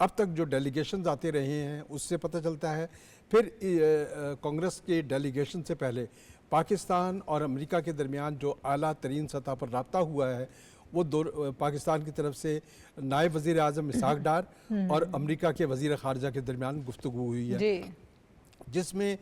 اب تک جو ڈیلیگیشنز آتے رہے ہیں اس سے پتہ چلتا ہے. پھر کانگریس کے ڈیلیگیشن سے پہلے پاکستان اور امریکہ کے درمیان جو اعلیٰ ترین سطح پر رابطہ ہوا ہے وہ پاکستان کی طرف سے نائب وزیر اعظم اسحاق ڈار اور امریکہ کے وزیر خارجہ کے درمیان گفتگو ہوئی ہے, جس میں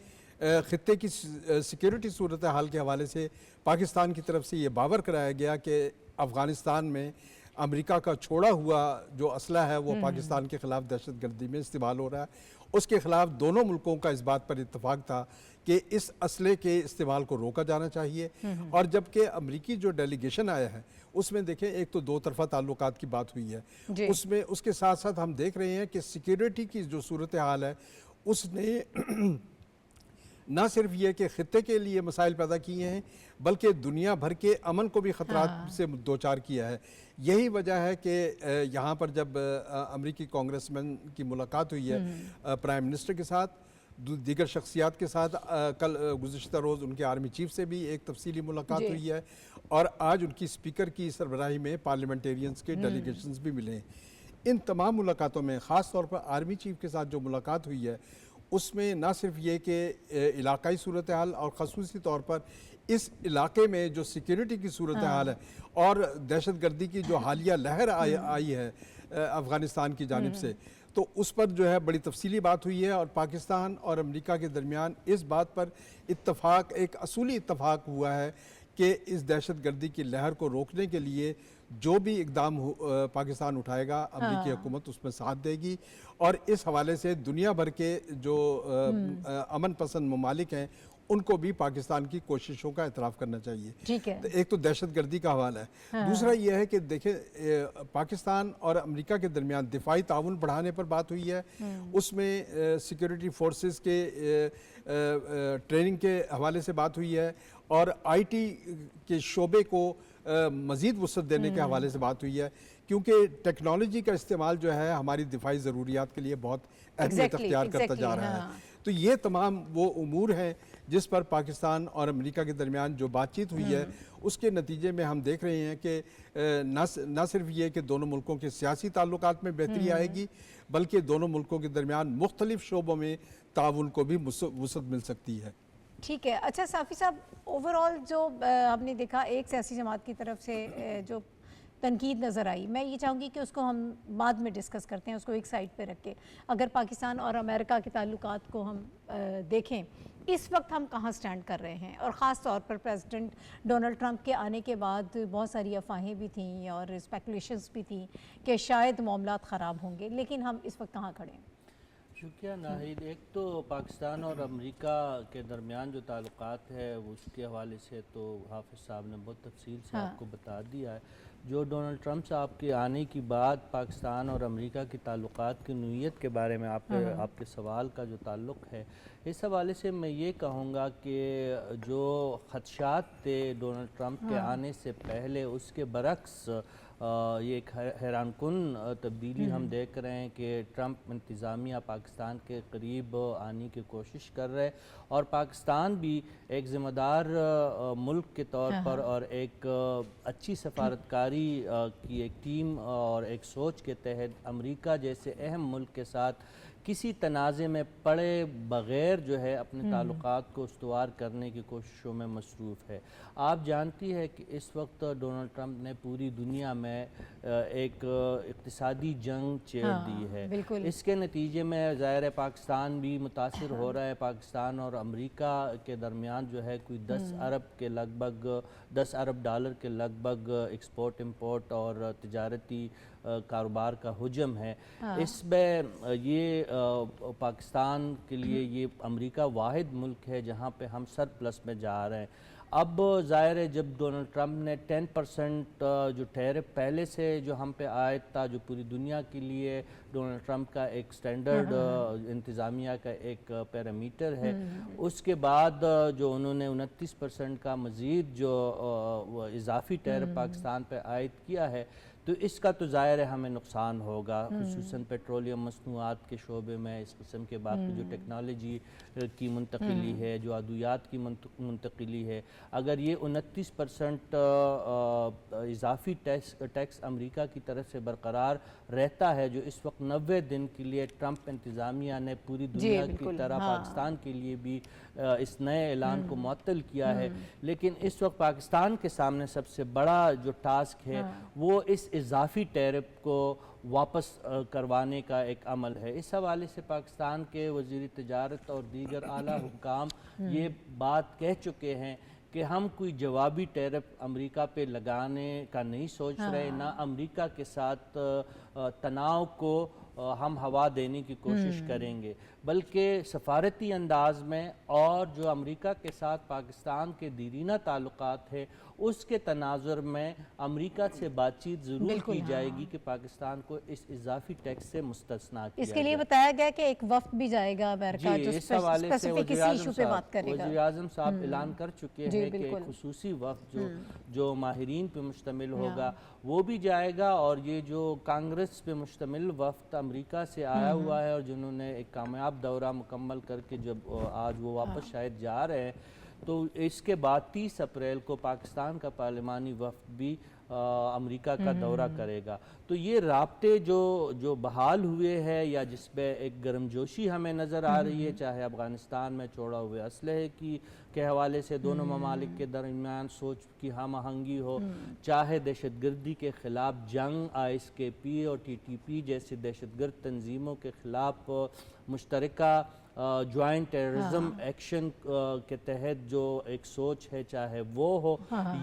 خطے کی سیکیورٹی صورتحال کے حوالے سے پاکستان کی طرف سے یہ باور کرایا گیا کہ افغانستان میں امریکہ کا چھوڑا ہوا جو اسلحہ ہے وہ پاکستان کے خلاف دہشت گردی میں استعمال ہو رہا ہے. اس کے خلاف دونوں ملکوں کا اس بات پر اتفاق تھا کہ اس اسلحے کے استعمال کو روکا جانا چاہیے. اور جبکہ امریکی جو ڈیلیگیشن آیا ہے اس میں دیکھیں ایک تو دو طرفہ تعلقات کی بات ہوئی ہے, اس میں اس کے ساتھ ساتھ ہم دیکھ رہے ہیں کہ سیکیورٹی کی جو صورتحال ہے اس نے نہ صرف یہ کہ خطے کے لیے مسائل پیدا کیے ہیں بلکہ دنیا بھر کے امن کو بھی خطرات سے دوچار کیا ہے. یہی وجہ ہے کہ یہاں پر جب امریکی کانگریس مین کی ملاقات ہوئی ہے پرائم منسٹر کے ساتھ, دیگر شخصیات کے ساتھ, کل گزشتہ روز ان کے آرمی چیف سے بھی ایک تفصیلی ملاقات ہوئی ہے, اور آج ان کی اسپیکر کی سربراہی میں پارلیمنٹیرینز کے ڈیلیگیشنز بھی ملے ہیں. ان تمام ملاقاتوں میں خاص طور پر آرمی چیف کے ساتھ جو ملاقات ہوئی ہے اس میں نہ صرف یہ کہ علاقائی صورتحال اور خصوصی طور پر اس علاقے میں جو سیکیورٹی کی صورتحال ہے اور دہشت گردی کی جو حالیہ لہر آئی ہے افغانستان کی جانب سے, تو اس پر جو ہے بڑی تفصیلی بات ہوئی ہے. اور پاکستان اور امریکہ کے درمیان اس بات پر اتفاق, ایک اصولی اتفاق ہوا ہے کہ اس دہشت گردی کی لہر کو روکنے کے لیے جو بھی اقدام پاکستان اٹھائے گا امریکی حکومت اس میں ساتھ دے گی. اور اس حوالے سے دنیا بھر کے جو امن پسند ممالک ہیں ان کو بھی پاکستان کی کوششوں کا اعتراف کرنا چاہیے. ایک تو دہشت گردی کا حوالہ ہے, دوسرا یہ ہے کہ دیکھیں پاکستان اور امریکہ کے درمیان دفاعی تعاون بڑھانے پر بات ہوئی ہے. اس میں سیکیورٹی فورسز کے ٹریننگ کے حوالے سے بات ہوئی ہے, اور آئی ٹی کے شعبے کو مزید وسعت دینے کے حوالے سے بات ہوئی ہے, کیونکہ ٹیکنالوجی کا استعمال جو ہے ہماری دفاعی ضروریات کے لیے بہت اہمیت اختیار کرتا جا رہا ہے. تو یہ تمام وہ امور ہیں جس پر پاکستان اور امریکہ کے درمیان جو بات چیت ہوئی ہے اس کے نتیجے میں ہم دیکھ رہے ہیں کہ نہ صرف یہ کہ دونوں ملکوں کے سیاسی تعلقات میں بہتری آئے گی بلکہ دونوں ملکوں کے درمیان مختلف شعبوں میں تعاون کو بھی وسعت مل سکتی ہے. ٹھیک ہے. اچھا صافی صاحب, اوورآل جو ہم نے دیکھا ایک سیاسی جماعت کی طرف سے جو تنقید نظر آئی, میں یہ چاہوں گی کہ اس کو ہم بعد میں ڈسکس کرتے ہیں, اس کو ایک سائڈ پہ رکھ کے. اگر پاکستان اور امریکہ کے تعلقات کو ہم دیکھیں اس وقت ہم کہاں سٹینڈ کر رہے ہیں, اور خاص طور پر پریزیڈنٹ ڈونلڈ ٹرمپ کے آنے کے بعد بہت ساری افواہیں بھی تھیں اور اسپیکولیشنز بھی تھیں کہ شاید معاملات خراب ہوں گے, لیکن ہم اس وقت کہاں کھڑے ہیں؟ شکریہ ناہید. ایک تو پاکستان اور امریکہ کے درمیان جو تعلقات ہے اس کے حوالے سے تو حافظ صاحب نے بہت تفصیل سے آپ کو بتا دیا ہے. جو ڈونلڈ ٹرمپ صاحب کے آنے کی بعد پاکستان اور امریکہ کی تعلقات کی نوعیت کے بارے میں آپ کے سوال کا جو تعلق ہے, اس حوالے سے میں یہ کہوں گا کہ جو خدشات تھے ڈونلڈ ٹرمپ کے آنے سے پہلے اس کے برعکس یہ ایک حیران کن تبدیلی ہم دیکھ رہے ہیں کہ ٹرمپ انتظامیہ پاکستان کے قریب آنے کی کوشش کر رہے, اور پاکستان بھی ایک ذمہ دار ملک کے طور پر اور ایک اچھی سفارتکاری کی ایک ٹیم اور ایک سوچ کے تحت امریکہ جیسے اہم ملک کے ساتھ کسی تنازع میں پڑے بغیر جو ہے اپنے تعلقات کو استوار کرنے کی کوششوں میں مصروف ہے. آپ جانتی ہے کہ اس وقت ڈونلڈ ٹرمپ نے پوری دنیا میں ایک اقتصادی جنگ چھیڑ دی ہے. اس کے نتیجے میں ظاہر پاکستان بھی متاثر ہو رہا ہے. پاکستان اور امریکہ کے درمیان جو ہے کوئی 10 ارب ڈالر کے لگ بھگ ایکسپورٹ امپورٹ اور تجارتی کاروبار کا حجم ہے. اس میں یہ پاکستان کے لیے یہ امریکہ واحد ملک ہے جہاں پہ ہم سرپلس میں جا رہے ہیں. اب ظاہر ہے جب ڈونلڈ ٹرمپ نے 10% جو ٹیرف پہلے سے جو ہم پہ عائد تھا, جو پوری دنیا کے لیے ڈونلڈ ٹرمپ کا ایک سٹینڈرڈ انتظامیہ کا ایک پیرامیٹر ہے, اس کے بعد جو انہوں نے 29% کا مزید جو اضافی ٹیرف پاکستان پہ عائد کیا ہے, تو اس کا تو ظاہر ہے ہمیں نقصان ہوگا, خصوصاً پیٹرولیم مصنوعات کے شعبے میں اس قسم کے باقی جو ٹیکنالوجی کی منتقلی ہے, جو ادویات کی منتقلی ہے. اگر یہ 29% اضافی ٹیکس امریکہ کی طرف سے برقرار رہتا ہے، جو اس وقت 90 دن کے لیے ٹرمپ انتظامیہ نے پوری دنیا کی طرح پاکستان کے لیے بھی اس نئے اعلان کو معطل کیا ہے، لیکن اس وقت پاکستان کے سامنے سب سے بڑا جو ٹاسک ہے وہ اس اضافی ٹیرف کو واپس کروانے کا ایک عمل ہے۔ اس حوالے سے پاکستان کے وزیر تجارت اور دیگر اعلیٰ حکام یہ بات کہہ چکے ہیں کہ ہم کوئی جوابی ٹیرف امریکہ پہ لگانے کا نہیں سوچ رہے، نہ امریکہ کے ساتھ تناؤ کو ہم ہوا دینے کی کوشش کریں گے، بلکہ سفارتی انداز میں اور جو امریکہ کے ساتھ پاکستان کے دیرینہ تعلقات ہے اس کے تناظر میں امریکہ سے بات چیت ضرور کی جائے گی کہ پاکستان کو اس اضافی ٹیکس سے مستثنا کیا اس کے لیے بتایا گیا کہ ایک وفد بھی جائے گا امریکہ جو اس حوالے سے وزیر اعظم صاحب اعلان کر چکے ہیں کہ ایک خصوصی وفد جو ماہرین پہ مشتمل ہوگا وہ بھی جائے گا، اور یہ جو کانگریس پہ مشتمل وفد امریکہ سے آیا ہوا ہے اور جنہوں نے ایک کامیاب دورہ مکمل کر کے جب آج وہ واپس شاید جا رہے ہیں، تو اس کے بعد 30 اپریل کو پاکستان کا پارلیمانی وفد بھی امریکہ کا دورہ کرے گا۔ تو یہ رابطے جو بحال ہوئے ہیں یا جس پہ ایک گرم جوشی ہمیں نظر آ رہی ہے، چاہے افغانستان میں چھوڑا ہوئے اسلحے کے حوالے سے دونوں ممالک کے درمیان سوچ کی ہم آہنگی ہو، چاہے دہشت گردی کے خلاف جنگ، ISKP اور TTP جیسی دہشت گرد تنظیموں کے خلاف مشترکہ جوائنٹ ٹیررزم ایکشن کے تحت جو ایک سوچ ہے، چاہے وہ ہو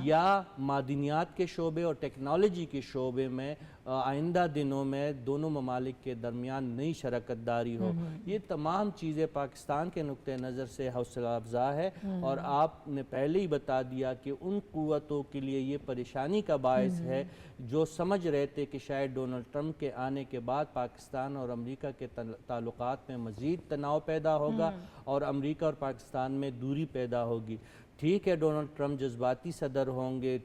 یا معدنیات کے شعبے اور ٹیکنالوجی کے شعبے میں آئندہ دنوں میں دونوں ممالک کے درمیان نئی شراکت داری ہو، یہ تمام چیزیں پاکستان کے نقطہ نظر سے حوصلہ افزا ہے، اور آپ نے پہلے ہی بتا دیا کہ ان قوتوں کے لیے یہ پریشانی کا باعث ہے جو سمجھ رہے تھے کہ شاید ڈونلڈ ٹرمپ کے آنے کے بعد پاکستان اور امریکہ کے تعلقات میں مزید تناؤ پیدا ہوگا اور امریکہ اور پاکستان میں دوری پیدا ہوگی۔ ٹھیک ہے ڈونلڈ ٹرمپ جذباتی صدر ہوں گے،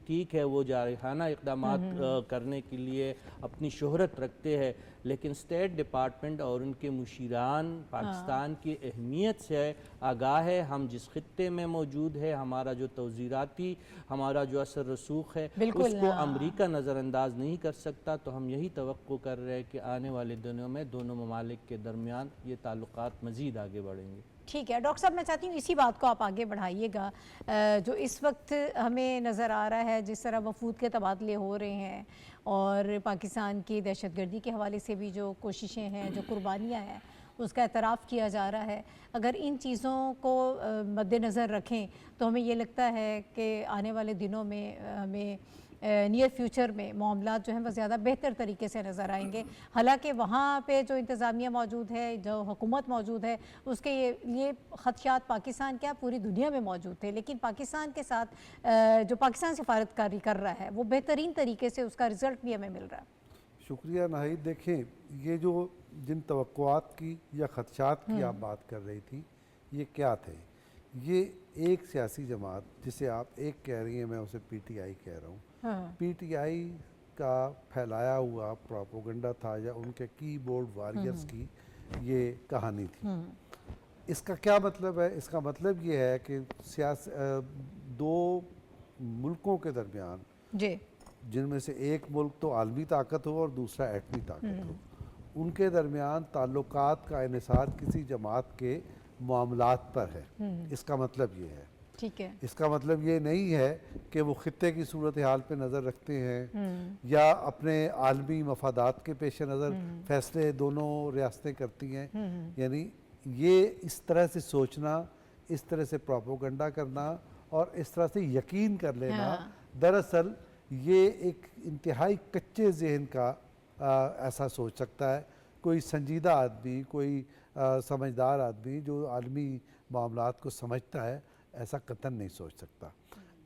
ٹھیک ہے وہ جارحانہ اقدامات کرنے کے لیے اپنی شہرت رکھتے ہیں، لیکن اسٹیٹ ڈپارٹمنٹ اور ان کے مشیران پاکستان کی اہمیت سے آگاہ ہے۔ ہم جس خطے میں موجود ہے، ہمارا جو توزیراتی ہمارا جو اثر رسوخ ہے اس کو امریکہ نظر انداز نہیں کر سکتا، تو ہم یہی توقع کر رہے ہیں کہ آنے والے دنوں میں دونوں ممالک کے درمیان یہ تعلقات مزید آگے بڑھیں گے۔ ٹھیک ہے ڈاکٹر صاحب، میں چاہتی ہوں اسی بات کو آپ آگے بڑھائیے گا، جو اس وقت ہمیں نظر آ رہا ہے جس طرح وفود کے تبادلے ہو رہے ہیں اور پاکستان کی دہشت گردی کے حوالے سے بھی جو کوششیں ہیں، جو قربانیاں ہیں، اس کا اعتراف کیا جا رہا ہے۔ اگر ان چیزوں کو مد نظر رکھیں تو ہمیں یہ لگتا ہے کہ آنے والے دنوں میں ہمیں نیئر فیوچر میں معاملات جو ہیں وہ زیادہ بہتر طریقے سے نظر آئیں گے، حالانکہ وہاں پہ جو انتظامیہ موجود ہے، جو حکومت موجود ہے، اس کے یہ خدشات پاکستان کیا پوری دنیا میں موجود تھے، لیکن پاکستان کے ساتھ جو پاکستان سفارتکاری کر رہا ہے وہ بہترین طریقے سے اس کا رزلٹ بھی ہمیں مل رہا ہے۔ شکریہ ناہید۔ دیکھیں، یہ جو جن توقعات کی یا خدشات کی آپ بات کر رہی تھی، یہ کیا تھے؟ یہ ایک سیاسی جماعت جسے آپ ایک کہہ رہی ہیں، میں اسے PTI کہہ رہا ہوں، PTI کا پھیلایا ہوا پروپیگنڈا تھا یا ان کے کی بورڈ واریئرز کی یہ کہانی تھی۔ اس کا کیا مطلب ہے؟ اس کا مطلب یہ ہے کہ دو ملکوں کے درمیان جن میں سے ایک ملک تو عالمی طاقت ہو اور دوسرا ایٹمی طاقت ہو، ان کے درمیان تعلقات کا انحصار کسی جماعت کے معاملات پر ہے۔ اس کا مطلب یہ ہے۔ ٹھیک ہے، اس کا مطلب یہ نہیں ہے کہ وہ خطے کی صورتحال پہ نظر رکھتے ہیں یا اپنے عالمی مفادات کے پیش نظر فیصلے دونوں ریاستیں کرتی ہیں۔ یعنی یہ اس طرح سے سوچنا، اس طرح سے پروپیگنڈا کرنا اور اس طرح سے یقین کر لینا، دراصل یہ ایک انتہائی کچے ذہن کا ایسا سوچ سکتا ہے۔ کوئی سنجیدہ آدمی، کوئی سمجھدار آدمی جو عالمی معاملات کو سمجھتا ہے، ایسا قطعاً نہیں سوچ سکتا۔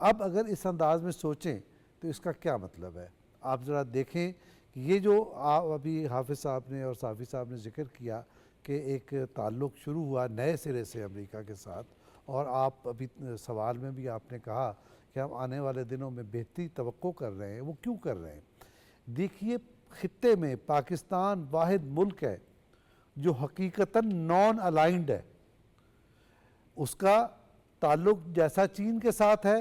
اب اگر اس انداز میں سوچیں تو اس کا کیا مطلب ہے؟ آپ ذرا دیکھیں کہ یہ جو ابھی حافظ صاحب نے اور صافی صاحب نے ذکر کیا کہ ایک تعلق شروع ہوا نئے سرے سے امریکہ کے ساتھ، اور آپ ابھی سوال میں بھی آپ نے کہا کہ ہم آنے والے دنوں میں بہتری توقع کر رہے ہیں۔ وہ کیوں کر رہے ہیں؟ دیکھیے، خطے میں پاکستان واحد ملک ہے جو حقیقتاً نان الائنڈ ہے۔ اس کا تعلق جیسا چین کے ساتھ ہے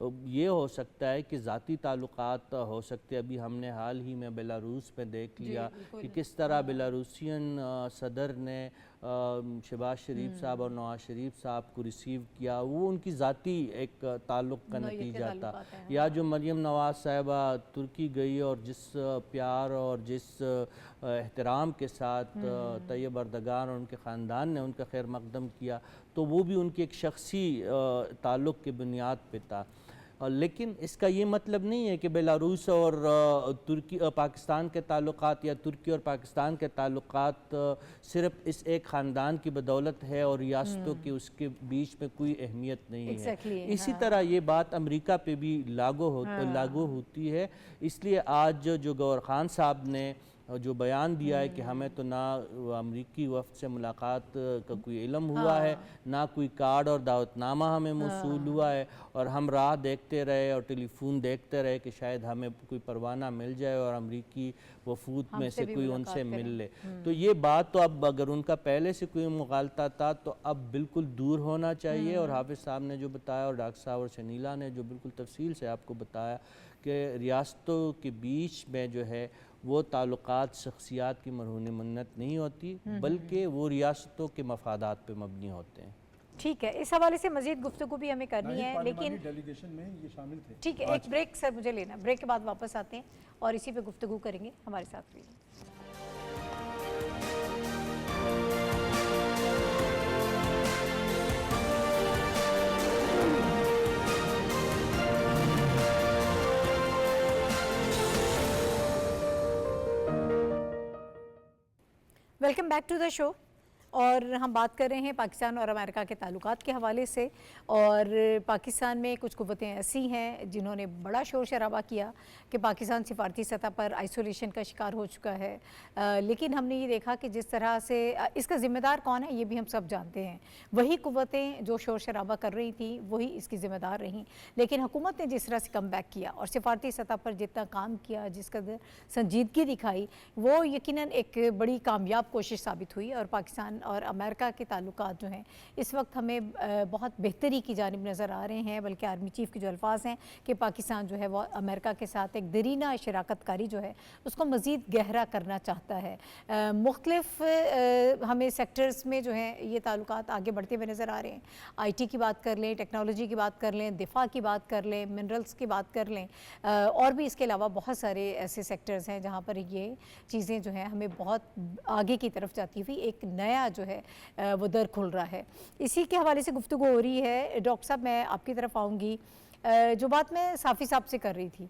یہ ہو سکتا ہے کہ ذاتی تعلقات ہو سکتے ہیں. ابھی ہم نے حال ہی میں بیلاروس میں دیکھ لیا کہ کس طرح بیلاروسین صدر نے شہباز شریف صاحب اور نواز شریف صاحب کو ریسیو کیا. وہ ان کی ذاتی ایک تعلق کا نتیجہ تھا. یا جو مریم نواز صاحبہ ترکی گئی اور جس پیار اور جس احترام کے ساتھ طیب اردگان اور ان کے خاندان نے ان کا خیر مقدم کیا، تو وہ بھی ان کی ایک شخصی تعلق کی بنیاد پہ تھا. لیکن اس کا یہ مطلب نہیں ہے کہ بیلاروس اور ترکی پاکستان کے تعلقات یا ترکی اور پاکستان کے تعلقات صرف اس ایک خاندان کی بدولت ہے اور ریاستوں کی اس کے بیچ میں کوئی اہمیت نہیں ہے. اسی طرح یہ بات امریکہ پہ بھی لاگو ہوتی ہے. اس لیے آج جو گور خان صاحب نے جو بیان دیا ہے کہ ہمیں تو نہ امریکی وفد سے ملاقات کا کوئی علم ہوا ہے، نہ کوئی کارڈ اور دعوت نامہ ہمیں موصول ہوا ہے، اور ہم راہ دیکھتے رہے اور ٹیلی فون دیکھتے رہے کہ شاید ہمیں کوئی پروانہ مل جائے اور امریکی وفود میں سے کوئی ان سے مل لے. تو یہ بات تو اب اگر ان کا پہلے سے کوئی مغالطہ تھا تو اب بالکل دور ہونا چاہیے. اور حافظ صاحب نے جو بتایا اور ڈاکٹر صاحب اور شنیلا نے جو بالکل تفصیل سے آپ کو بتایا کہ ریاستوں کے بیچ میں جو ہے وہ تعلقات شخصیات کی مرہون منت نہیں ہوتی، بلکہ وہ ریاستوں کے مفادات پہ مبنی ہوتے ہیں. ٹھیک ہے، اس حوالے سے مزید گفتگو بھی ہمیں کرنی ہے، لیکن ڈیلیگیشن میں یہ شامل تھے. ٹھیک ہے، ایک بریک سر مجھے لینا، بریک کے بعد واپس آتے ہیں اور اسی پہ گفتگو کریں گے. ہمارے ساتھ رہیے. ویلکم بیک ٹو دا شو. اور ہم بات کر رہے ہیں پاکستان اور امریکہ کے تعلقات کے حوالے سے. اور پاکستان میں کچھ قوتیں ایسی ہیں جنہوں نے بڑا شور شرابہ کیا کہ پاکستان سفارتی سطح پر آئسولیشن کا شکار ہو چکا ہے. لیکن ہم نے یہ دیکھا کہ جس طرح سے اس کا ذمہ دار کون ہے یہ بھی ہم سب جانتے ہیں. وہی قوتیں جو شور شرابہ کر رہی تھیں وہی اس کی ذمہ دار رہیں. لیکن حکومت نے جس طرح سے کم بیک کیا اور سفارتی سطح پر جتنا کام کیا، جس قدر سنجیدگی دکھائی، وہ یقیناً ایک بڑی کامیاب کوشش ثابت ہوئی. اور پاکستان اور امریکہ کے تعلقات جو ہیں اس وقت ہمیں بہت بہتری کی جانب نظر آ رہے ہیں. بلکہ آرمی چیف کے جو الفاظ ہیں کہ پاکستان جو ہے وہ امریکہ کے ساتھ ایک دیرینہ شراکت کاری جو ہے اس کو مزید گہرا کرنا چاہتا ہے. مختلف ہمیں سیکٹرز میں جو ہیں یہ تعلقات آگے بڑھتے ہوئے نظر آ رہے ہیں. آئی ٹی کی بات کر لیں، ٹیکنالوجی کی بات کر لیں، دفاع کی بات کر لیں، منرلز کی بات کر لیں، اور بھی اس کے علاوہ بہت سارے ایسے سیکٹرز ہیں جہاں پر یہ چیزیں جو ہیں ہمیں بہت آگے کی طرف جاتی ہوئی ایک نیا جو ہے وہ در کھل رہا ہے. اسی کے حوالے سے گفتگو ہو رہی ہے. ڈاکٹر صاحب میں آپ کی طرف آؤں گی. جو بات میں صافی صاحب سے کر رہی تھی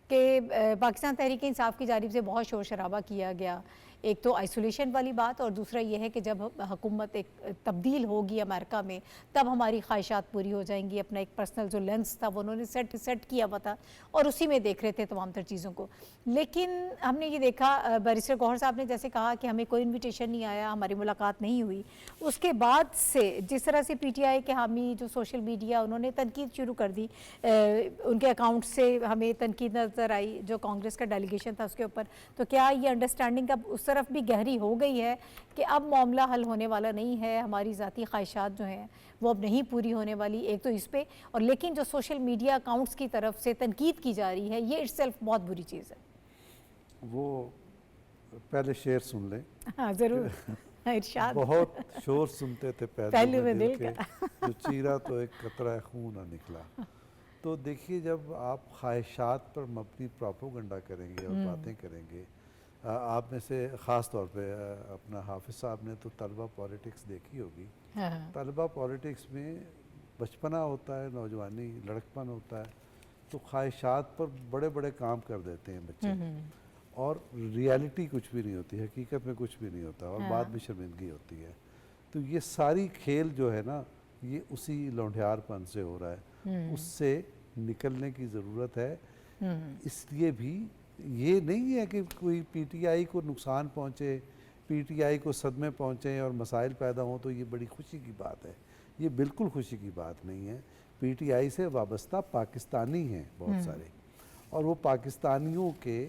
کہ پاکستان تحریک انصاف کی جانب سے بہت شور شرابہ کیا گیا. ایک تو آئسولیشن والی بات، اور دوسرا یہ ہے کہ جب حکومت ایک تبدیل ہوگی امریکہ میں تب ہماری خواہشات پوری ہو جائیں گی. اپنا ایک پرسنل جو لینس تھا وہ انہوں نے سیٹ کیا ہوا تھا اور اسی میں دیکھ رہے تھے تمام تر چیزوں کو. لیکن ہم نے یہ دیکھا بیرسٹر گوہر صاحب نے جیسے کہا کہ ہمیں کوئی انویٹیشن نہیں آیا، ہماری ملاقات نہیں ہوئی. اس کے بعد سے جس طرح سے پی ٹی آئی کے حامی جو سوشل میڈیا انہوں نے تنقید شروع کر دی، ان کے اکاؤنٹ سے ہمیں تنقید نظر آئی جو کانگریس کا ڈیلیگیشن تھا اس کے اوپر. تو کیا یہ انڈرسٹینڈنگ اب اس طرف بھی گہری ہو گئی ہے کہ اب معاملہ حل ہونے والا نہیں ہے، ہماری ذاتی خواہشات جو ہیں وہ اب نہیں پوری ہونے والی؟ ایک تو اس پہ، اور لیکن جو سوشل میڈیا اکاؤنٹس کی طرف سے تنقید کی جا رہی ہے یہ اٹ سیلف بہت بری چیز ہے. وہ پہلے شعر سن لیں. ہاں ضرور. ارشاد. بہت شور سنتے تھے پہلو میں دل کے، جو چیرا تو ایک قطرہ خون نہ نکلا. تو دیکھیے جب آپ خواہشات پر مبنی پروپیگنڈا کریں گے اور باتیں کریں گے، آپ میں سے خاص طور پہ اپنا حافظ صاحب نے تو طلبہ پالیٹکس دیکھی ہوگی. طلبہ پالیٹکس میں بچپنا ہوتا ہے، نوجوانی لڑکپن ہوتا ہے، تو خواہشات پر بڑے بڑے کام کر دیتے ہیں بچے، اور ریالٹی کچھ بھی نہیں ہوتی، حقیقت میں کچھ بھی نہیں ہوتا، اور بعد میں شرمندگی ہوتی ہے. تو یہ ساری کھیل جو ہے نا یہ اسی لونڈیار پن سے ہو رہا ہے. اس سے نکلنے کی ضرورت ہے. اس لیے بھی یہ نہیں ہے کہ کوئی پی ٹی آئی کو نقصان پہنچے، پی ٹی آئی کو صدمے پہنچیں اور مسائل پیدا ہوں تو یہ بڑی خوشی کی بات ہے. یہ بالکل خوشی کی بات نہیں ہے. پی ٹی آئی سے وابستہ پاکستانی ہیں بہت سارے، اور وہ پاکستانیوں کے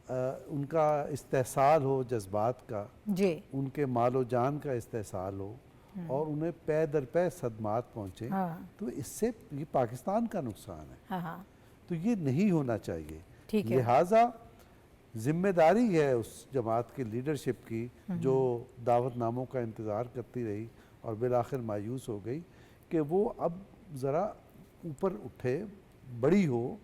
ان کا استحصال ہو جذبات کا، جی ان کے مال و جان کا استحصال ہو، اور انہیں پے در پے صدمات پہنچے تو اس سے یہ پاکستان کا نقصان ہے، تو یہ نہیں ہونا چاہیے۔ لہٰذا ذمہ داری ہے اس جماعت کی لیڈرشپ کی جو دعوت ناموں کا انتظار کرتی رہی اور بالآخر مایوس ہو گئی، کہ وہ اب ذرا اوپر اٹھے، بڑی ہو،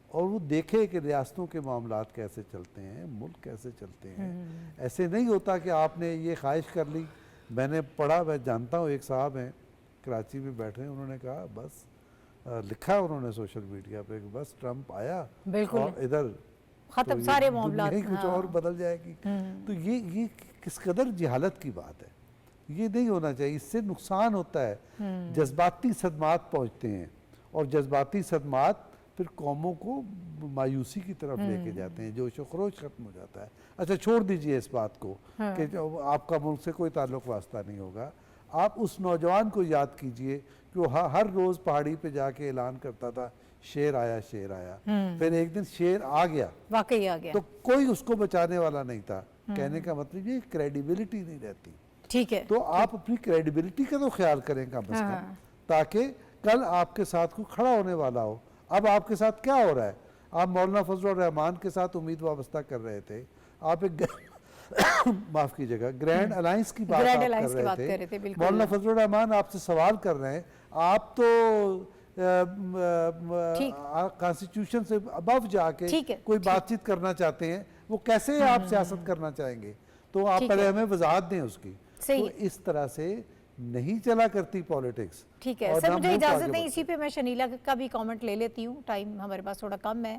اور وہ دیکھے کہ ریاستوں کے معاملات کیسے چلتے ہیں، ملک کیسے چلتے ہیں۔ ایسے نہیں ہوتا کہ آپ نے یہ خواہش کر لی۔ میں نے پڑھا، میں جانتا ہوں ایک صاحب ہیں کراچی میں بیٹھے، انہوں نے کہا بس لکھا انہوں نے سوشل میڈیا پہ کہ بس ٹرمپ آیا اور ادھر ختم سارے معاملات، دنیا ہی کچھ اور بدل جائے گی۔ تو یہ کس قدر جہالت کی بات ہے، یہ نہیں ہونا چاہیے، اس سے نقصان ہوتا ہے، جذباتی صدمات پہنچتے ہیں، اور جذباتی صدمات پھر قوموں کو مایوسی کی طرف لے کے جاتے ہیں، جوش و خروش ختم ہو جاتا ہے۔ اچھا چھوڑ دیجئے اس بات کو کہ آپ کا ملک سے کوئی تعلق واسطہ نہیں ہوگا، آپ اس نوجوان کو یاد کیجئے کہ وہ ہر روز پہاڑی پہ جا کے اعلان کرتا تھا شیر آیا شیر آیا، پھر ایک دن شیر آ گیا، واقعی آ گیا، تو کوئی اس کو بچانے والا نہیں تھا۔ کہنے کا مطلب یہ کریڈیبلٹی نہیں رہتی۔ ٹھیک ہے، تو آپ اپنی کریڈیبلٹی کا تو خیال کریں کم از کم، تاکہ کل آپ کے ساتھ کوئی کھڑا ہونے والا ہو۔ اب آپ کے ساتھ کیا ہو رہا ہے؟ آپ مولانا فضل الرحمان کے ساتھ امید وابستہ کر رہے تھے، آپ ایک معاف کیجیے گا گرینڈ الائنس کی بات آپ کر رہے تھے، مولانا فضل الرحمان آپ سے سوال کر رہے ہیں، آپ تو کانسٹیٹیوشن سے ابو جا کے کوئی بات چیت کرنا چاہتے ہیں، وہ کیسے آپ سیاست کرنا چاہیں گے؟ تو آپ پہلے ہمیں وضاحت دیں اس کی۔ تو اس طرح سے نہیں چلا کرتی پالیٹکس۔ ٹھیک ہے سر، مجھے اجازت نہیں، اسی پہ میں شنیلا کا بھی کامنٹ لے لیتی ہوں، ٹائم ہمارے پاس تھوڑا کم ہے۔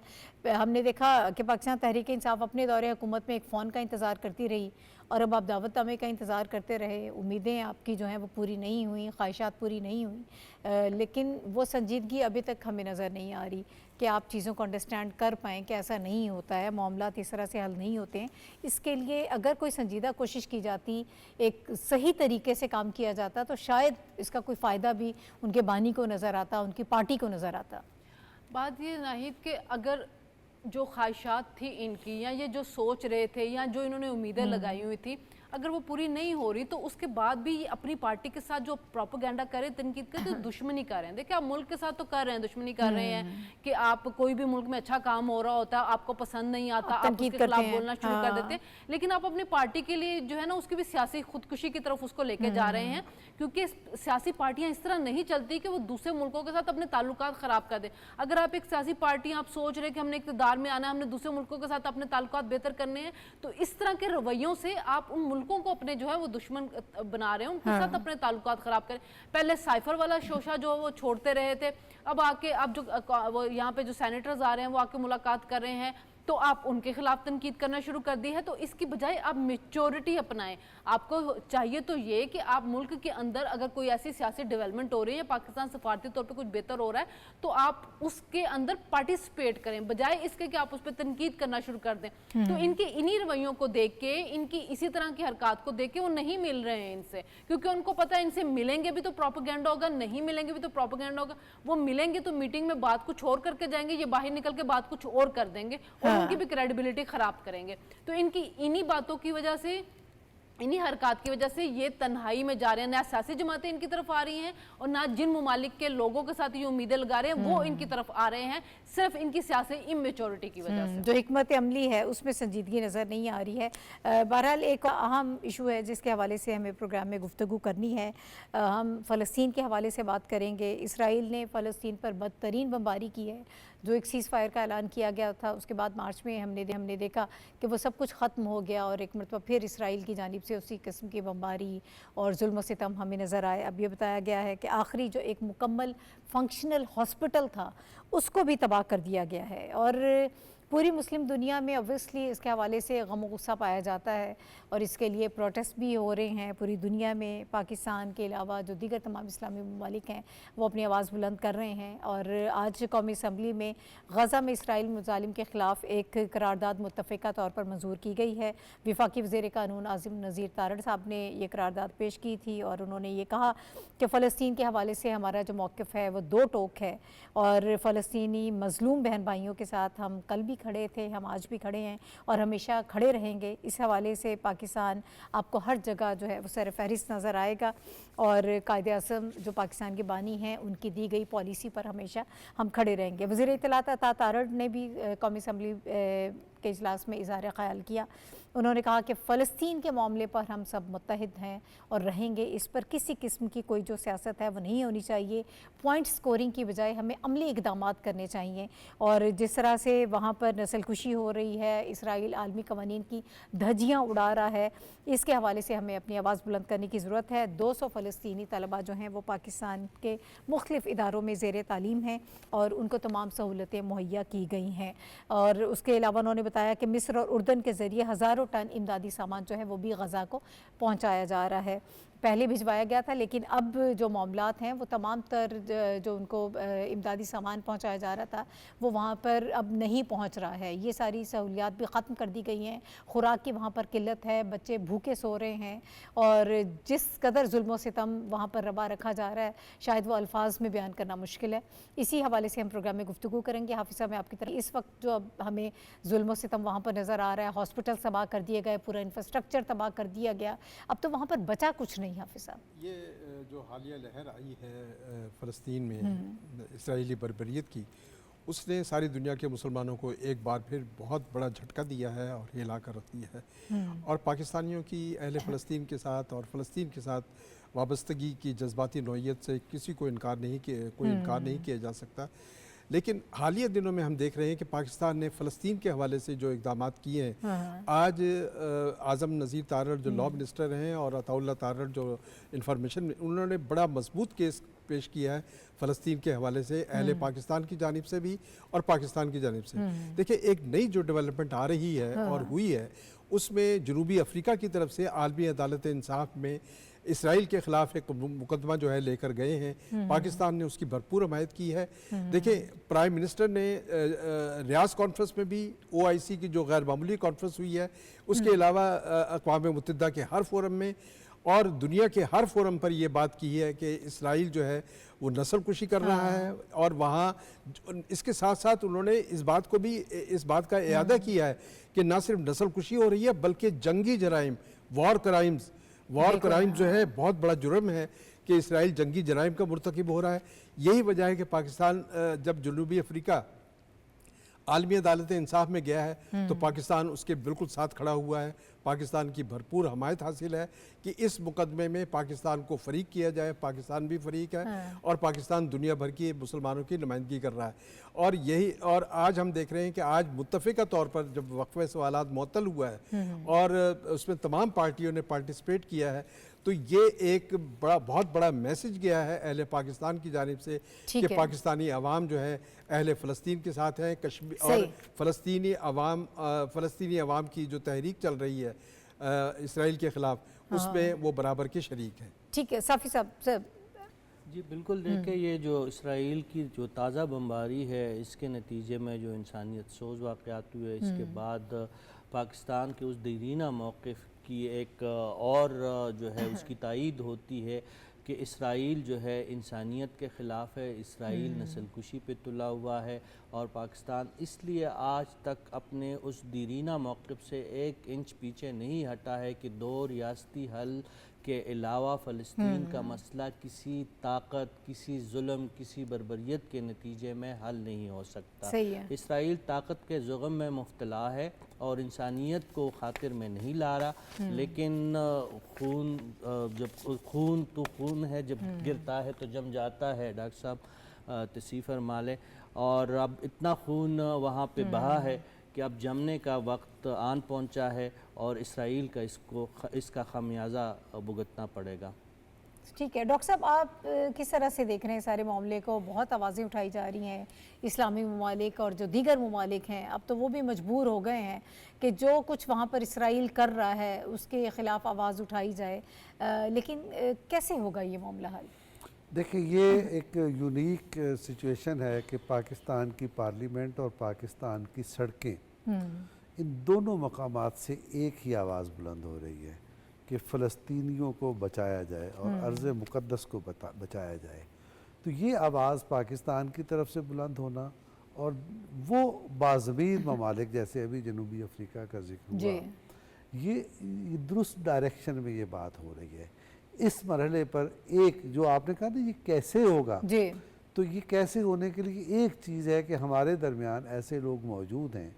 ہم نے دیکھا کہ پاکستان تحریک انصاف اپنے دور حکومت میں ایک فون کا انتظار کرتی رہی، اور اب آپ دعوت نامے کا انتظار کرتے رہے، امیدیں آپ کی جو ہیں وہ پوری نہیں ہوئیں، خواہشات پوری نہیں ہوئیں، لیکن وہ سنجیدگی ابھی تک ہمیں نظر نہیں آ رہی کہ آپ چیزوں کو انڈرسٹینڈ کر پائیں کہ ایسا نہیں ہوتا ہے، معاملات اس طرح سے حل نہیں ہوتے ہیں۔ اس کے لیے اگر کوئی سنجیدہ کوشش کی جاتی، ایک صحیح طریقے سے کام کیا جاتا، تو شاید اس کا کوئی فائدہ بھی ان کے بانی کو نظر آتا، ان کی پارٹی کو نظر آتا۔ بات یہ ناہید کہ اگر جو خواہشات تھی ان کی، یا یہ جو سوچ رہے تھے، یا جو انہوں نے امیدیں لگائی ہوئی تھی، اگر وہ پوری نہیں ہو رہی، تو اس کے بعد بھی اپنی پارٹی کے ساتھ جو پروپیگنڈا کرے، تنقید کرے، تو دشمنی کر رہے ہیں۔ دیکھیں آپ ملک کے ساتھ تو کر رہے ہیں، دشمنی کر رہے ہیں کہ آپ کوئی بھی ملک میں اچھا کام ہو رہا ہوتا ہے، آپ کو پسند نہیں آتا، آپ اس کے خلاف بولنا شروع کر دیتے ہیں، لیکن آپ اپنی پارٹی کے لیے جو ہے نا اس کی بھی سیاسی خودکشی کی طرف اس کو لے کے جا رہے ہیں، کیونکہ سیاسی پارٹیاں اس طرح نہیں چلتی کہ وہ دوسرے ملکوں کے ساتھ اپنے تعلقات خراب کر دیں۔ اگر آپ ایک سیاسی پارٹی آپ سوچ رہے کہ ہم نے اقتدار میں آنا ہے، ہم نے دوسرے ملکوں کے ساتھ اپنے تعلقات بہتر کرنے ہیں، تو اس طرح کے رویوں سے آپ ان ملکوں کو اپنے جو ہے وہ دشمن بنا رہے ہیں، ان کے ساتھ اپنے تعلقات خراب کریں۔ پہلے سائفر والا شوشہ جو وہ چھوڑتے رہے تھے، اب آ کے اب جو یہاں پہ جو سینیٹرز آ رہے ہیں وہ آ کے ملاقات کر رہے ہیں، تو آپ ان کے خلاف تنقید کرنا شروع کر دی ہے۔ تو اس کی بجائے آپ میچورٹی اپنائیں۔ آپ کو چاہیے تو یہ کہ آپ ملک کے اندر اگر کوئی ایسی سیاسی ڈیولپمنٹ ہو رہی ہے یا پاکستان سفارتی طور پہ کچھ بہتر ہو رہا ہے، تو آپ اس کے اندر پارٹیسپیٹ کریں، بجائے اس کے کہ آپ اس پہ تنقید کرنا شروع کر دیں۔ تو ان کے انہی رویوں کو دیکھ کے، ان کی اسی طرح کی حرکات کو دیکھ کے وہ نہیں مل رہے ہیں ان سے، کیونکہ ان کو پتہ ہے ان سے ملیں گے بھی تو پروپیگنڈا ہوگا، نہیں ملیں گے بھی تو پروپیگنڈا ہوگا۔ وہ ملیں گے تو میٹنگ میں بات کچھ اور کر کے جائیں گے، یہ باہر نکل کے بات کچھ اور کر دیں گے، اور ان کی بھی کریڈیبلٹی خراب کریں گے۔ تو ان کی انہی باتوں کی وجہ سے، انہی حرکات کی وجہ سے یہ تنہائی میں جا رہے ہیں، نہ سیاسی جماعتیں ان کی طرف آ رہی ہیں، اور نہ جن ممالک کے لوگوں کے ساتھ یہ امیدیں لگا رہے ہیں وہ ان کی طرف آ رہے ہیں، صرف ان کی سیاسی امیچورٹی کی وجہ سے۔ جو حکمت عملی ہے اس میں سنجیدگی نظر نہیں آ رہی ہے۔ بہرحال ایک اہم ایشو ہے جس کے حوالے سے ہمیں پروگرام میں گفتگو کرنی ہے، ہم فلسطین کے حوالے سے بات کریں گے۔ اسرائیل نے فلسطین پر بدترین بمباری کی ہے، جو ایک سیز فائر کا اعلان کیا گیا تھا، اس کے بعد مارچ میں ہم نے دیکھا کہ وہ سب کچھ ختم ہو گیا، اور ایک مرتبہ پھر اسرائیل کی جانب سے اسی قسم کی بمباری اور ظلم و ستم ہمیں نظر آئے۔ اب یہ بتایا گیا ہے کہ آخری جو ایک مکمل فنکشنل ہاسپٹل تھا اس کو بھی تباہ کر دیا گیا ہے، اور پوری مسلم دنیا میں اوبویسلی اس کے حوالے سے غم و غصہ پایا جاتا ہے، اور اس کے لیے پروٹیسٹ بھی ہو رہے ہیں پوری دنیا میں۔ پاکستان کے علاوہ جو دیگر تمام اسلامی ممالک ہیں وہ اپنی آواز بلند کر رہے ہیں، اور آج قومی اسمبلی میں غزہ میں اسرائیل مظالم کے خلاف ایک قرارداد متفقہ طور پر منظور کی گئی ہے۔ وفاقی وزیر قانون عاصم نذیر تارڑ صاحب نے یہ قرارداد پیش کی تھی، اور انہوں نے یہ کہا کہ فلسطین کے حوالے سے ہمارا جو موقف ہے وہ دو ٹوک ہے، اور فلسطینی مظلوم بہن بھائیوں کے ساتھ ہم کل بھی کھڑے تھے, ہم آج بھی کھڑے ہیں اور ہمیشہ کھڑے رہیں گے. اس حوالے سے پاکستان آپ کو ہر جگہ جو ہے وہ سر فہرست نظر آئے گا, اور قائد اعظم جو پاکستان کے بانی ہیں ان کی دی گئی پالیسی پر ہمیشہ ہم کھڑے رہیں گے. وزیر اطلاعات عطا تارڑ نے بھی قومی اسمبلی کے اجلاس میں اظہار خیال کیا. انہوں نے کہا کہ فلسطین کے معاملے پر ہم سب متحد ہیں اور رہیں گے, اس پر کسی قسم کی کوئی جو سیاست ہے وہ نہیں ہونی چاہیے. پوائنٹ سکورنگ کی بجائے ہمیں عملی اقدامات کرنے چاہیے, اور جس طرح سے وہاں پر نسل کشی ہو رہی ہے, اسرائیل عالمی قوانین کی دھجیاں اڑا رہا ہے, اس کے حوالے سے ہمیں اپنی آواز بلند کرنے کی ضرورت ہے. 200 فلسطینی طلباء جو ہیں وہ پاکستان کے مختلف اداروں میں زیر تعلیم ہیں اور ان کو تمام سہولتیں مہیا کی گئی ہیں. اور اس کے علاوہ انہوں نے بتایا کہ مصر اور اردن کے ذریعے ہزاروں ٹن امدادی سامان جو ہے وہ بھی غزہ کو پہنچایا جا رہا ہے. پہلے بھجوایا گیا تھا, لیکن اب جو معاملات ہیں وہ تمام تر جو ان کو امدادی سامان پہنچایا جا رہا تھا وہ وہاں پر اب نہیں پہنچ رہا ہے. یہ ساری سہولیات بھی ختم کر دی گئی ہیں. خوراک کی وہاں پر قلت ہے, بچے بھوکے سو رہے ہیں, اور جس قدر ظلم و ستم وہاں پر روا رکھا جا رہا ہے شاید وہ الفاظ میں بیان کرنا مشکل ہے. اسی حوالے سے ہم پروگرام میں گفتگو کریں گے. حافظ صاحب, میں آپ کی طرف, اس وقت جو اب ہمیں ظلم و ستم وہاں پر نظر آ رہا ہے, ہاسپٹل تباہ کر دیے گئے, پورا انفراسٹرکچر تباہ کر دیا گیا, اب تو وہاں پر بچا کچھ نہیں. حافظ صاحب, یہ جو حالیہ لہر آئی ہے فلسطین میں اسرائیلی بربریت کی, اس نے ساری دنیا کے مسلمانوں کو ایک بار پھر بہت بڑا جھٹکا دیا ہے اور ہلا کر رکھ دیا ہے. اور پاکستانیوں کی اہل فلسطین کے ساتھ اور فلسطین کے ساتھ وابستگی کی جذباتی نوعیت سے کسی کو انکار نہیں کیا جا سکتا. لیکن حالیہ دنوں میں ہم دیکھ رہے ہیں کہ پاکستان نے فلسطین کے حوالے سے جو اقدامات کیے ہیں, آج اعظم نذیر تارڑ جو لاء منسٹر ہیں اور عطا اللہ تارڑ جو انفارمیشن, انہوں نے بڑا مضبوط کیس پیش کیا ہے فلسطین کے حوالے سے, اہل پاکستان کی جانب سے بھی اور پاکستان کی جانب سے. دیکھیں, ایک نئی جو ڈیولپمنٹ آ رہی ہے اور ہوئی ہے, اس میں جنوبی افریقہ کی طرف سے عالمی عدالت انصاف میں اسرائیل کے خلاف ایک مقدمہ جو ہے لے کر گئے ہیں. پاکستان نے اس کی بھرپور حمایت کی ہے. دیکھیں, پرائم منسٹر نے ریاض کانفرنس میں بھی, OIC کی جو غیر معمولی کانفرنس ہوئی ہے, اس کے علاوہ اقوام متحدہ کے ہر فورم میں اور دنیا کے ہر فورم پر یہ بات کی ہے کہ اسرائیل جو ہے وہ نسل کشی کر رہا ہے. اور وہاں اس کے ساتھ ساتھ انہوں نے اس بات کا اعادہ کیا ہے کہ نہ صرف نسل کشی ہو رہی ہے بلکہ جنگی جرائم, وار کرائم جو ہے بہت بڑا جرم ہے کہ اسرائیل جنگی جرائم کا مرتکب ہو رہا ہے. یہی وجہ ہے کہ پاکستان جب جنوبی افریقہ عالمی عدالت انصاف میں گیا ہے تو پاکستان اس کے بالکل ساتھ کھڑا ہوا ہے. پاکستان کی بھرپور حمایت حاصل ہے کہ اس مقدمے میں پاکستان کو فریق کیا جائے. پاکستان بھی فریق ہے اور پاکستان دنیا بھر کی مسلمانوں کی نمائندگی کر رہا ہے. اور آج ہم دیکھ رہے ہیں کہ آج متفقہ طور پر جب وقفہ سوالات معطل ہوا ہے اور اس میں تمام پارٹیوں نے پارٹیسپیٹ کیا ہے, تو یہ ایک بہت بڑا میسج گیا ہے اہل پاکستان کی جانب سے کہ پاکستانی عوام جو ہے اہل فلسطین کے ساتھ ہیں. اور فلسطینی عوام کی جو تحریک چل رہی ہے اسرائیل کے خلاف, اس میں وہ برابر کے شریک ہیں. ٹھیک ہے صافی صاحب. جی بالکل, دیکھیں یہ جو اسرائیل کی جو تازہ بمباری ہے, اس کے نتیجے میں جو انسانیت سوز واقعات ہوئے, اس کے بعد پاکستان کے اس دیرینہ موقف کی ایک اور جو ہے اس کی تائید ہوتی ہے کہ اسرائیل جو ہے انسانیت کے خلاف ہے. اسرائیل نسل کشی پہ تلا ہوا ہے اور پاکستان اس لیے آج تک اپنے اس دیرینہ موقف سے 1 انچ پیچھے نہیں ہٹا ہے کہ 2 ریاستی حل کے علاوہ فلسطین کا مسئلہ کسی طاقت, کسی ظلم, کسی بربریت کے نتیجے میں حل نہیں ہو سکتا. اسرائیل طاقت کے زغم میں مبتلا ہے اور انسانیت کو خاطر میں نہیں لا رہا, لیکن خون ہے, جب گرتا ہے تو جم جاتا ہے. ڈاکٹر صاحب تصحیح فرما لیں. اور اب اتنا خون وہاں پہ بہا ہے کہ اب جمنے کا وقت آن پہنچا ہے اور اسرائیل کا اس کا خمیازہ بھگتنا پڑے گا. ٹھیک ہے ڈاکٹر صاحب, آپ کس طرح سے دیکھ رہے ہیں سارے معاملے کو؟ بہت آوازیں اٹھائی جا رہی ہیں اسلامی ممالک اور جو دیگر ممالک ہیں, اب تو وہ بھی مجبور ہو گئے ہیں کہ جو کچھ وہاں پر اسرائیل کر رہا ہے اس کے خلاف آواز اٹھائی جائے. لیکن کیسے ہوگا یہ معاملہ حل؟ دیکھیں, یہ ایک یونیک سچویشن ہے کہ پاکستان کی پارلیمنٹ اور پاکستان کی سڑکیں, ان دونوں مقامات سے ایک ہی آواز بلند ہو رہی ہے کہ فلسطینیوں کو بچایا جائے اور ارض مقدس کو بچایا جائے. تو یہ آواز پاکستان کی طرف سے بلند ہونا اور وہ باضمیر ممالک جیسے ابھی جنوبی افریقہ کا ذکر ہوا، یہ درست ڈائریکشن میں یہ بات ہو رہی ہے۔ اس مرحلے پر ایک جو آپ نے کہا نا یہ کیسے ہوگا، تو یہ کیسے ہونے کے لیے ایک چیز ہے کہ ہمارے درمیان ایسے لوگ موجود ہیں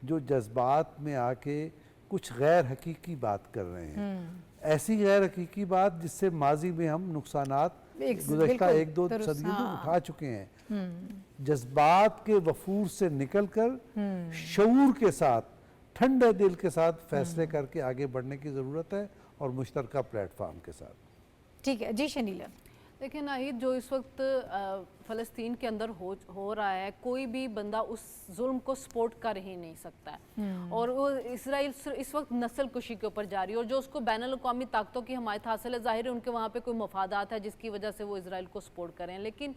جو جذبات میں آ کے کچھ غیر حقیقی بات کر رہے ہیں، ایسی غیر حقیقی بات جس سے ماضی میں ہم نقصانات گزشتہ 1-2 صدیوں میں اٹھا چکے ہیں۔ جذبات کے وفور سے نکل کر شعور کے ساتھ، ٹھنڈے دل کے ساتھ فیصلے کر کے آگے بڑھنے کی ضرورت ہے، اور مشترکہ پلیٹ فارم کے ساتھ۔ ٹھیک ہے جی شنیلا۔ دیکھیں ناہید، جو اس وقت فلسطین کے اندر ہو رہا ہے، کوئی بھی بندہ اس ظلم کو سپورٹ کر ہی نہیں سکتا ہے، اور وہ اسرائیل اس وقت نسل کشی کے اوپر جاری ہے، اور جو اس کو بین الاقوامی طاقتوں کی حمایت حاصل ہے، ظاہر ہے ان کے وہاں پہ کوئی مفادات ہے جس کی وجہ سے وہ اسرائیل کو سپورٹ کریں، لیکن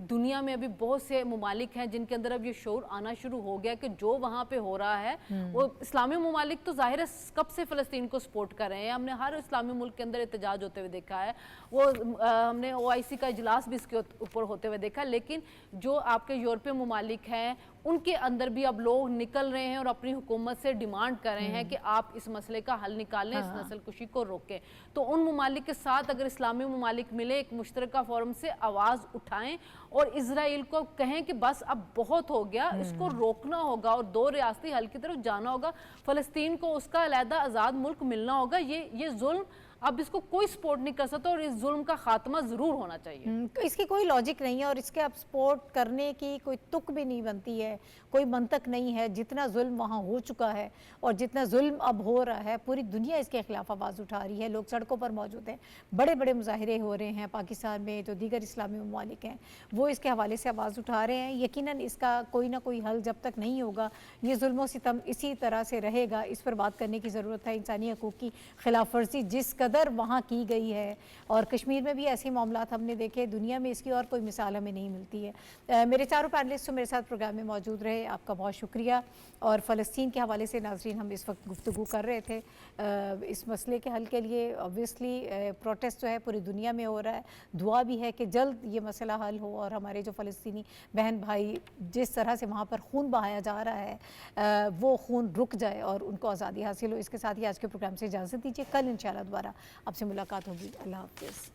دنیا میں ابھی بہت سے ممالک ہیں جن کے اندر اب یہ شعور آنا شروع ہو گیا کہ جو وہاں پہ ہو رہا ہے، وہ اسلامی ممالک تو ظاہر ہے کب سے فلسطین کو سپورٹ کر رہے ہیں، ہم نے ہر اسلامی ملک کے اندر احتجاج ہوتے ہوئے دیکھا ہے، وہ ہم نے OIC کا اجلاس بھی اس کے اوپر ہوتے ہوئے دیکھا، لیکن جو آپ کے یورپی ممالک ہیں ان کے اندر بھی اب لوگ نکل رہے ہیں اور اپنی حکومت سے ڈیمانڈ کر رہے ہیں کہ آپ اس مسئلے کا حل نکالیں، اس نسل کشی کو روکیں۔ تو ان ممالک کے ساتھ اگر اسلامی ممالک ملے، ایک مشترکہ فورم سے آواز اٹھائیں اور اسرائیل کو کہیں کہ بس اب بہت ہو گیا، اس کو روکنا ہوگا اور 2 ریاستی حل کی طرف جانا ہوگا، فلسطین کو اس کا علیحدہ آزاد ملک ملنا ہوگا، یہ ظلم اب اس کو کوئی سپورٹ نہیں کر سکتا، اور اس ظلم کا خاتمہ ضرور ہونا چاہیے۔ اس کی کوئی لاجک نہیں ہے، اور اس کے اب سپورٹ کرنے کی کوئی تک بھی نہیں بنتی ہے، کوئی منطق نہیں ہے۔ جتنا ظلم وہاں ہو چکا ہے اور جتنا ظلم اب ہو رہا ہے، پوری دنیا اس کے خلاف آواز اٹھا رہی ہے، لوگ سڑکوں پر موجود ہیں، بڑے بڑے مظاہرے ہو رہے ہیں پاکستان میں، جو دیگر اسلامی ممالک ہیں وہ اس کے حوالے سے آواز اٹھا رہے ہیں۔ یقیناً اس کا کوئی نہ کوئی حل جب تک نہیں ہوگا، یہ ظلم و ستم اسی طرح سے رہے گا، اس پر بات کرنے کی ضرورت ہے۔ انسانی حقوق کی خلاف ورزی جس قدر وہاں کی گئی ہے، اور کشمیر میں بھی ایسے معاملات ہم نے دیکھے، دنیا میں اس کی اور کوئی مثال ہمیں نہیں ملتی ہے۔ میرے چاروں پینلسٹ میرے ساتھ پروگرام میں موجود رہے، آپ کا بہت شکریہ۔ اور فلسطین کے حوالے سے ناظرین ہم اس وقت گفتگو کر رہے تھے اس مسئلے کے حل کے لیے۔ اوبویسلی پروٹیسٹ جو ہے پوری دنیا میں ہو رہا ہے، دعا بھی ہے کہ جلد یہ مسئلہ حل ہو اور ہمارے جو فلسطینی بہن بھائی جس طرح سے وہاں پر خون بہایا جا رہا ہے وہ خون رک جائے اور ان کو آزادی حاصل ہو۔ اس کے ساتھ ہی آج کے پروگرام سے اجازت دیجیے، کل انشاءاللہ دوبارہ آپ سے ملاقات ہوگی۔ اللہ حافظ۔